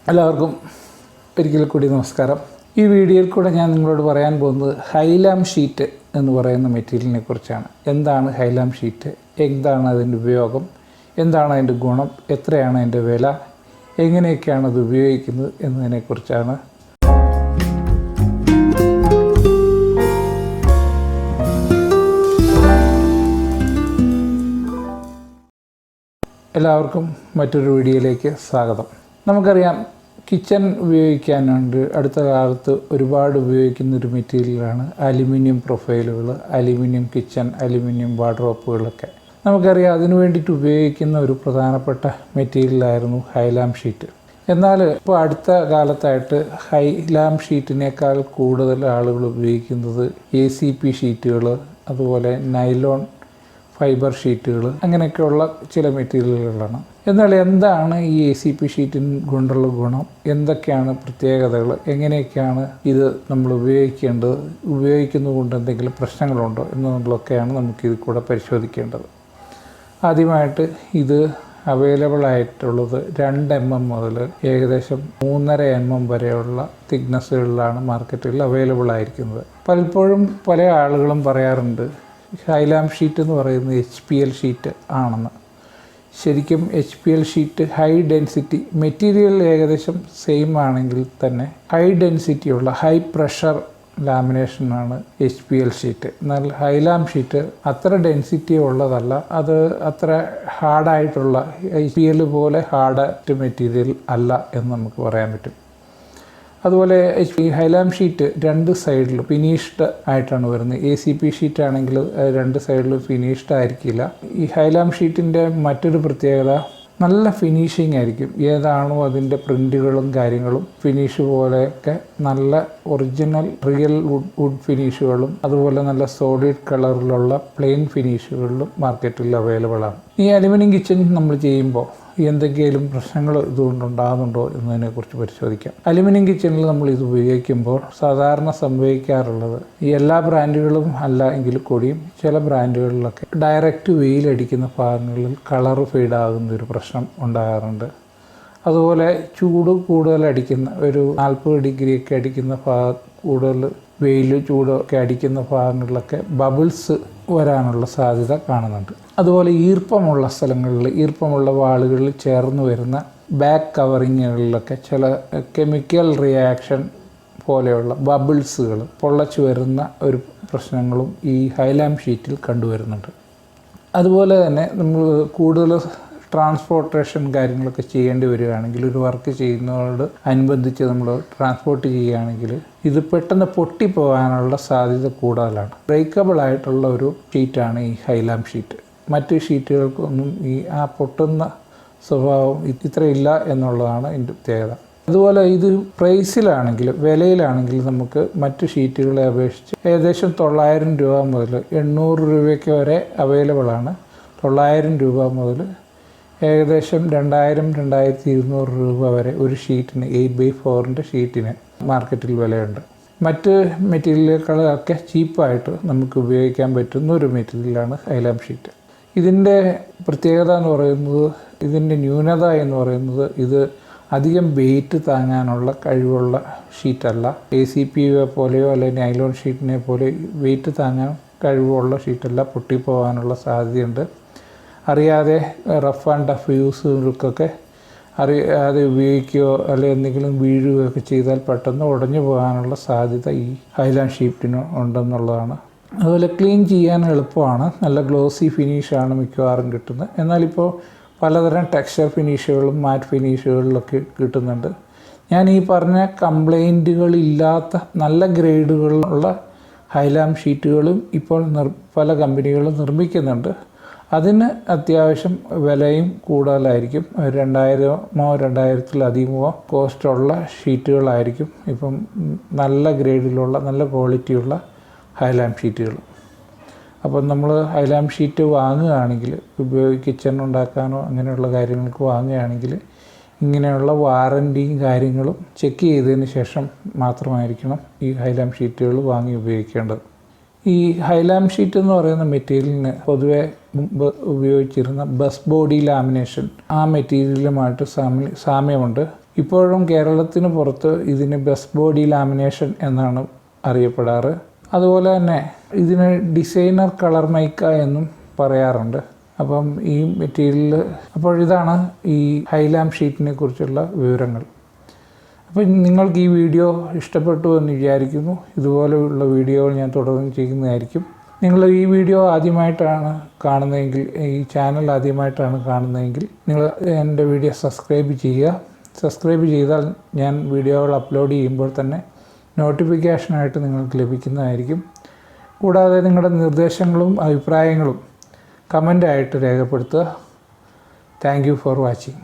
എല്ലാവർക്കും ഒരിക്കൽ കൂടി നമസ്കാരം. ഈ വീഡിയോയിൽ കൂടെ ഞാൻ നിങ്ങളോട് പറയാൻ പോകുന്നത് ഹൈലാം ഷീറ്റ് എന്ന് പറയുന്ന മെറ്റീരിയലിനെ കുറിച്ചാണ്. എന്താണ് ഹൈലാം ഷീറ്റ്, എന്താണ് അതിൻ്റെ ഉപയോഗം, എന്താണ് അതിൻ്റെ ഗുണം, എത്രയാണ് അതിൻ്റെ വില, എങ്ങനെയൊക്കെയാണ് അത് ഉപയോഗിക്കുന്നത് എന്നതിനെക്കുറിച്ചാണ്. എല്ലാവർക്കും മറ്റൊരു വീഡിയോയിലേക്ക് സ്വാഗതം. നമുക്കറിയാം, കിച്ചൺ ഉപയോഗിക്കാനുണ്ട് അടുത്ത കാലത്ത് ഒരുപാട് ഉപയോഗിക്കുന്നൊരു മെറ്റീരിയലാണ് അലുമിനിയം പ്രൊഫൈലുകൾ, അലുമിനിയം കിച്ചൺ, അലുമിനിയം വാർഡ്രോപ്പുകളൊക്കെ. നമുക്കറിയാം, അതിനു വേണ്ടിയിട്ട് ഉപയോഗിക്കുന്ന ഒരു പ്രധാനപ്പെട്ട മെറ്റീരിയലായിരുന്നു ഹൈലാം ഷീറ്റ്. എന്നാൽ ഇപ്പോൾ അടുത്ത കാലത്തായിട്ട് ഹൈലാം ഷീറ്റിനേക്കാൾ കൂടുതൽ ആളുകൾ ഉപയോഗിക്കുന്നത് ACP ഷീറ്റുകൾ, അതുപോലെ നൈലോൺ ഫൈബർ ഷീറ്റുകൾ, അങ്ങനെയൊക്കെയുള്ള ചില മെറ്റീരിയലുകളാണ്. എന്നാൽ എന്താണ് ഈ ACP ഷീറ്റിന് കൊണ്ടുള്ള ഗുണം, എന്തൊക്കെയാണ് പ്രത്യേകതകൾ, എങ്ങനെയൊക്കെയാണ് ഇത് നമ്മൾ ഉപയോഗിക്കേണ്ടത്, ഉപയോഗിക്കുന്നത് കൊണ്ട് എന്തെങ്കിലും പ്രശ്നങ്ങളുണ്ടോ എന്നുള്ളതൊക്കെയാണ് നമുക്കിത് കൂടെ പരിശോധിക്കേണ്ടത്. ആദ്യമായിട്ട് ഇത് അവൈലബിൾ ആയിട്ടുള്ളത് 2 mm മുതൽ ഏകദേശം 3.5 mm വരെയുള്ള തിക്നെസ്സുകളിലാണ് മാർക്കറ്റിൽ അവൈലബിൾ ആയിരിക്കുന്നത്. പലപ്പോഴും പല ആളുകളും പറയാറുണ്ട് ഹൈലാം ഷീറ്റ് എന്ന് പറയുന്നത് HPL ഷീറ്റ് ആണെന്ന്. ശരിക്കും HPL sheet high density material ഏകദേശം സെയിം ആണെങ്കിൽ തന്നെ ഹൈ ഡെൻസിറ്റിയുള്ള ഹൈ പ്രഷർ ലാമിനേഷനാണ് HPL ഷീറ്റ്. എന്നാൽ ഹൈലാം ഷീറ്റ് അത്ര ഡെൻസിറ്റി ഉള്ളതല്ല, അത് അത്ര ഹാർഡായിട്ടുള്ള HPL പോലെ ഹാർഡ് മെറ്റീരിയൽ അല്ല എന്ന് നമുക്ക് പറയാൻ പറ്റും. അതുപോലെ ഈ ഹൈലാം ഷീറ്റ് 2 സൈഡിലും ഫിനിഷ്ഡ് ആയിട്ടാണ് വരുന്നത്. ACP ഷീറ്റ് ആണെങ്കിൽ 2 സൈഡിലും ഫിനിഷ്ഡ് ആയിരിക്കില്ല. ഈ ഹൈലാം ഷീറ്റിൻ്റെ മറ്റൊരു പ്രത്യേകത നല്ല ഫിനിഷിംഗ് ആയിരിക്കും. ഏതാണോ അതിൻ്റെ പ്രിൻറ്റുകളും കാര്യങ്ങളും ഫിനിഷ് പോലെയൊക്കെ നല്ല ഒറിജിനൽ റിയൽ വുഡ് ഫിനിഷുകളും അതുപോലെ നല്ല സോളിഡ് കളറിലുള്ള പ്ലെയിൻ ഫിനിഷുകളിലും മാർക്കറ്റിൽ അവൈലബിൾ ആണ്. ഈ അലുമിനിയം കിച്ചൺ നമ്മൾ ചെയ്യുമ്പോൾ എന്തെങ്കിലും പ്രശ്നങ്ങൾ ഇതുകൊണ്ടുണ്ടാകുന്നുണ്ടോ എന്നതിനെക്കുറിച്ച് പരിശോധിക്കാം. അലുമിനിയം കിച്ചണിൽ നമ്മൾ ഇത് ഉപയോഗിക്കുമ്പോൾ സാധാരണ സംഭവിക്കാറുള്ളത്, ഈ എല്ലാ ബ്രാൻഡുകളും അല്ല എങ്കിൽ കൂടിയും ചില ബ്രാൻഡുകളിലൊക്കെ ഡയറക്റ്റ് വെയിലടിക്കുന്ന ഭാഗങ്ങളിൽ കളർ ഫെയ്ഡ് ആകുന്ന ഒരു പ്രശ്നം ഉണ്ടാകാറുണ്ട്. അതുപോലെ ചൂട് കൂടുതൽ അടിക്കുന്ന ഒരു 40 ഡിഗ്രിയൊക്കെ അടിക്കുന്ന കൂടുതൽ വെയിൽ ചൂടൊക്കെ അടിക്കുന്ന ഭാഗങ്ങളിലൊക്കെ ബബിൾസ് വരാനുള്ള സാധ്യത കാണുന്നുണ്ട്. അതുപോലെ ഈർപ്പമുള്ള സ്ഥലങ്ങളിൽ, ഈർപ്പമുള്ള വാളുകളിൽ ചേർന്ന് വരുന്ന ബാക്ക് കവറിങ്ങുകളിലൊക്കെ ചില കെമിക്കൽ റിയാക്ഷൻ പോലെയുള്ള ബബിൾസുകൾ പൊള്ളച്ചു വരുന്ന ഒരു പ്രശ്നങ്ങളും ഈ ഹൈലാം ഷീറ്റിൽ കണ്ടുവരുന്നുണ്ട്. അതുപോലെ തന്നെ നമ്മൾ കൂടുതൽ ട്രാൻസ്പോർട്ടേഷൻ കാര്യങ്ങളൊക്കെ ചെയ്യേണ്ടി വരികയാണെങ്കിൽ, ഒരു വർക്ക് ചെയ്യുന്നതോട് അനുബന്ധിച്ച് നമ്മൾ ട്രാൻസ്പോർട്ട് ചെയ്യുകയാണെങ്കിൽ ഇത് പെട്ടെന്ന് പൊട്ടിപ്പോകാനുള്ള സാധ്യത കൂടുതലാണ്. ബ്രേക്കബിൾ ആയിട്ടുള്ള ഒരു ഷീറ്റാണ് ഈ ഹൈലാം ഷീറ്റ്. മറ്റ് ഷീറ്റുകൾക്കൊന്നും ഈ പൊട്ടുന്ന സ്വഭാവം ഇത്രയില്ല എന്നുള്ളതാണ് ഇതിൻ്റെ പ്രത്യേകത. അതുപോലെ ഇത് പ്രൈസിലാണെങ്കിൽ, വിലയിലാണെങ്കിൽ നമുക്ക് മറ്റ് ഷീറ്റുകളെ അപേക്ഷിച്ച് ഏകദേശം 900 രൂപ മുതൽ 800 രൂപയ്ക്ക് വരെ അവൈലബിൾ ആണ്. 900 രൂപ മുതൽ ഏകദേശം 2000-2200 രൂപ വരെ ഒരു ഷീറ്റിന് 8x4 ഷീറ്റിന് മാർക്കറ്റിൽ വിലയുണ്ട്. മറ്റ് മെറ്റീരിയലുകളൊക്കെ ചീപ്പായിട്ട് നമുക്ക് ഉപയോഗിക്കാൻ പറ്റുന്ന ഒരു മെറ്റീരിയലാണ് ഹൈലാം ഷീറ്റ്. ഇതിൻ്റെ പ്രത്യേകത എന്ന് പറയുന്നത്, ഇതിൻ്റെ ന്യൂനത എന്ന് പറയുന്നത്, ഇത് അധികം വെയിറ്റ് താങ്ങാനുള്ള കഴിവുള്ള ഷീറ്റല്ല. ACP പോലെയോ അല്ലെങ്കിൽ നൈലോൺ ഷീറ്റിനെ പോലെ വെയിറ്റ് താങ്ങാൻ കഴിവുള്ള ഷീറ്റല്ല, പൊട്ടിപ്പോകാനുള്ള സാധ്യതയുണ്ട്. അറിയാതെ റഫ് ആൻഡ് ടഫ് യൂസുകൾക്കൊക്കെ അറിയാതെ ഉപയോഗിക്കുകയോ അല്ലെങ്കിൽ എന്തെങ്കിലും വീഴുകയൊക്കെ ചെയ്താൽ പെട്ടെന്ന് ഉടഞ്ഞു പോകാനുള്ള സാധ്യത ഈ ഹൈലാം ഷീറ്റിന് ഉണ്ടെന്നുള്ളതാണ്. അതുപോലെ ക്ലീൻ ചെയ്യാൻ എളുപ്പമാണ്, നല്ല ഗ്ലോസി ഫിനിഷാണ് മിക്കവാറും കിട്ടുന്നത്. എന്നാലിപ്പോൾ പലതരം ടെക്സ്ചർ ഫിനിഷുകളും മാറ്റ് ഫിനിഷുകളിലൊക്കെ കിട്ടുന്നുണ്ട്. ഞാൻ ഈ പറഞ്ഞ കംപ്ലൈൻറ്റുകളില്ലാത്ത നല്ല ഗ്രേഡുകളുള്ള ഹൈലാം ഷീറ്റുകളും ഇപ്പോൾ പല കമ്പനികളും നിർമ്മിക്കുന്നുണ്ട്. അതിന് അത്യാവശ്യം വിലയും കൂടുതലായിരിക്കും. 2000-2000-ലധികമോ കോസ്റ്റുള്ള ഷീറ്റുകളായിരിക്കും ഇപ്പം നല്ല ഗ്രേഡിലുള്ള നല്ല ക്വാളിറ്റിയുള്ള ഹൈലാം ഷീറ്റുകൾ. അപ്പം നമ്മൾ ഹൈലാം ഷീറ്റ് വാങ്ങുകയാണെങ്കിൽ, കിച്ചൺ ഉണ്ടാക്കാനോ അങ്ങനെയുള്ള കാര്യങ്ങൾക്ക് വാങ്ങുകയാണെങ്കിൽ ഇങ്ങനെയുള്ള വാറൻറ്റിയും കാര്യങ്ങളും ചെക്ക് ചെയ്തതിന് ശേഷം മാത്രമായിരിക്കണം ഈ ഹൈലാം ഷീറ്റുകൾ വാങ്ങി ഉപയോഗിക്കേണ്ടത്. ഈ ഹൈലാം ഷീറ്റ് എന്ന് പറയുന്ന മെറ്റീരിയലിന് പൊതുവെ മുമ്പ് ഉപയോഗിച്ചിരുന്ന ബസ് ബോഡി ലാമിനേഷൻ ആ മെറ്റീരിയലുമായിട്ട് സാമ്യമുണ്ട്. ഇപ്പോഴും കേരളത്തിന് പുറത്ത് ഇതിന് ബസ് ബോഡി ലാമിനേഷൻ എന്നാണ് അറിയപ്പെടാറ്. അതുപോലെ തന്നെ ഇതിന് ഡിസൈനർ കളർ മൈക്ക എന്നും പറയാറുണ്ട്. അപ്പം ഈ മെറ്റീരിയൽ അപ്പോൾ ഇതാണ് ഈ ഹൈലാം ഷീറ്റിനെ കുറിച്ചുള്ള വിവരങ്ങൾ. അപ്പോൾ നിങ്ങൾക്ക് ഈ വീഡിയോ ഇഷ്ടപ്പെട്ടു എന്ന് വിചാരിക്കുന്നു. ഇതുപോലെയുള്ള വീഡിയോകൾ ഞാൻ തുടർന്ന് ചെയ്യുന്നതായിരിക്കും. നിങ്ങൾ ഈ വീഡിയോ ആദ്യമായിട്ടാണ് കാണുന്നതെങ്കിൽ, ഈ ചാനൽ ആദ്യമായിട്ടാണ് കാണുന്നതെങ്കിൽ നിങ്ങൾ എൻ്റെ വീഡിയോ സബ്സ്ക്രൈബ് ചെയ്യുക. സബ്സ്ക്രൈബ് ചെയ്താൽ ഞാൻ വീഡിയോകൾ അപ്ലോഡ് ചെയ്യുമ്പോൾ തന്നെ നോട്ടിഫിക്കേഷനായിട്ട് നിങ്ങൾക്ക് ലഭിക്കുന്നതായിരിക്കും. കൂടാതെ നിങ്ങളുടെ നിർദ്ദേശങ്ങളും അഭിപ്രായങ്ങളും കമൻ്റായിട്ട് രേഖപ്പെടുത്തുക. Thank you for watching.